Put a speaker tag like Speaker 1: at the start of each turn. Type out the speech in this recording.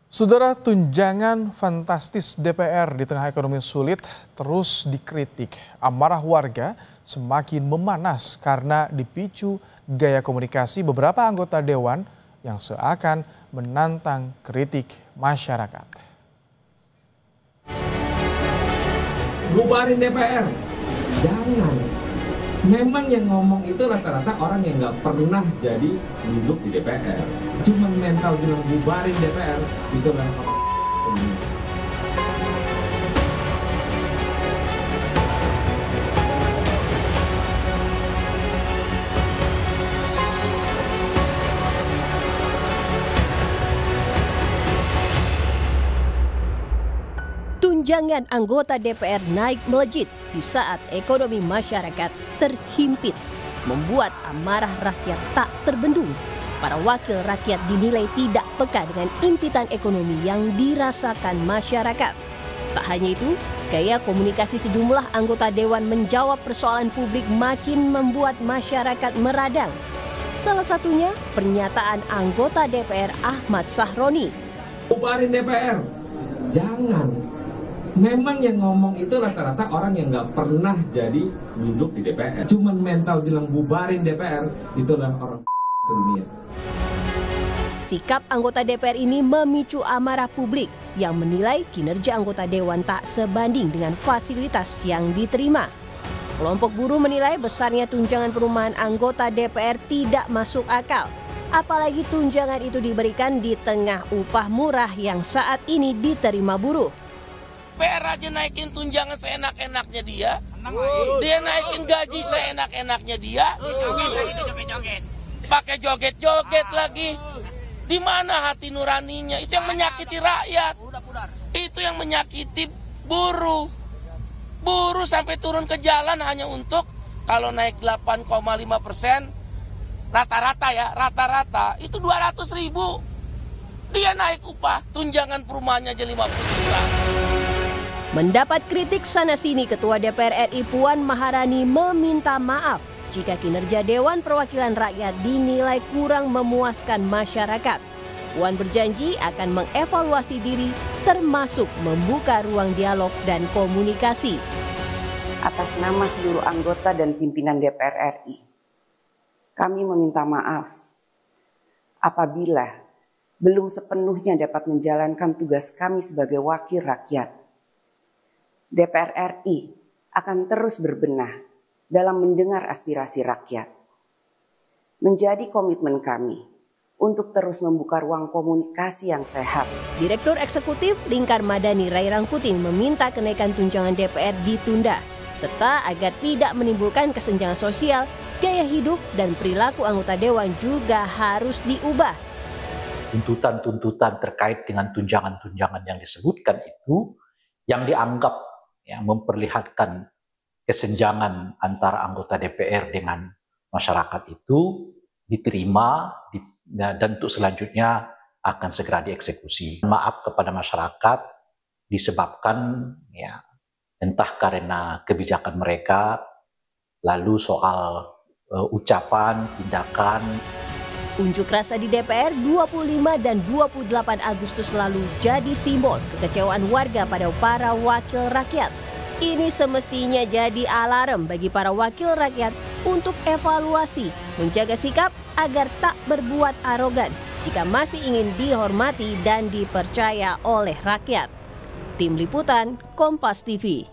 Speaker 1: Saudara, tunjangan fantastis DPR di tengah ekonomi sulit terus dikritik. Amarah warga semakin memanas karena dipicu gaya komunikasi beberapa anggota dewan yang seakan menantang kritik masyarakat.
Speaker 2: Bubarin DPR, jangan. Memang yang ngomong itu rata-rata orang yang nggak pernah jadi duduk di DPR. Cuman mental bilang bubarin DPR, itu adalah orang.
Speaker 3: Tunjangan anggota DPR naik melejit di saat ekonomi masyarakat terhimpit, membuat amarah rakyat tak terbendung. Para wakil rakyat dinilai tidak peka dengan impitan ekonomi yang dirasakan masyarakat. Tak hanya itu, gaya komunikasi sejumlah anggota dewan menjawab persoalan publik makin membuat masyarakat meradang. Salah satunya pernyataan anggota DPR Ahmad Sahroni.
Speaker 2: Bubarin DPR, jangan. Memang yang ngomong itu rata-rata orang yang nggak pernah jadi duduk di DPR. Cuman mental bilang bubarin DPR, itu adalah orang dunia.
Speaker 3: Sikap anggota DPR ini memicu amarah publik yang menilai kinerja anggota dewan tak sebanding dengan fasilitas yang diterima. Kelompok buruh menilai besarnya tunjangan perumahan anggota DPR tidak masuk akal. Apalagi tunjangan itu diberikan di tengah upah murah yang saat ini diterima buruh.
Speaker 4: DPR aja naikin tunjangan seenak-enaknya dia naikin gaji seenak-enaknya dia, pakai joget-joget lagi. Di mana hati nuraninya? Itu yang menyakiti rakyat, itu yang menyakiti buruh. Buruh sampai turun ke jalan hanya untuk kalau naik 8,5%, rata-rata itu 200.000. Dia naik upah, tunjangan perumahannya aja 50 juta.
Speaker 3: Mendapat kritik sana-sini, Ketua DPR RI Puan Maharani meminta maaf jika kinerja Dewan Perwakilan Rakyat dinilai kurang memuaskan masyarakat. Puan berjanji akan mengevaluasi diri, termasuk membuka ruang dialog dan komunikasi.
Speaker 5: Atas nama seluruh anggota dan pimpinan DPR RI, kami meminta maaf apabila belum sepenuhnya dapat menjalankan tugas kami sebagai wakil rakyat. DPR RI akan terus berbenah dalam mendengar aspirasi rakyat. Menjadi komitmen kami untuk terus membuka ruang komunikasi yang sehat.
Speaker 3: Direktur Eksekutif Lingkar Madani Ray Rangkuti meminta kenaikan tunjangan DPR ditunda, serta agar tidak menimbulkan kesenjangan sosial, gaya hidup dan perilaku anggota dewan juga harus diubah.
Speaker 6: Tuntutan-tuntutan terkait dengan tunjangan-tunjangan yang disebutkan itu yang dianggap memperlihatkan kesenjangan antara anggota DPR dengan masyarakat itu diterima dan untuk selanjutnya akan segera dieksekusi. Maaf kepada masyarakat disebabkan entah karena kebijakan mereka, lalu soal ucapan, tindakan.
Speaker 3: Unjuk rasa di DPR 25 dan 28 Agustus lalu jadi simbol kekecewaan warga pada para wakil rakyat. Ini semestinya jadi alarm bagi para wakil rakyat untuk evaluasi, menjaga sikap agar tak berbuat arogan jika masih ingin dihormati dan dipercaya oleh rakyat. Tim Liputan, Kompas TV.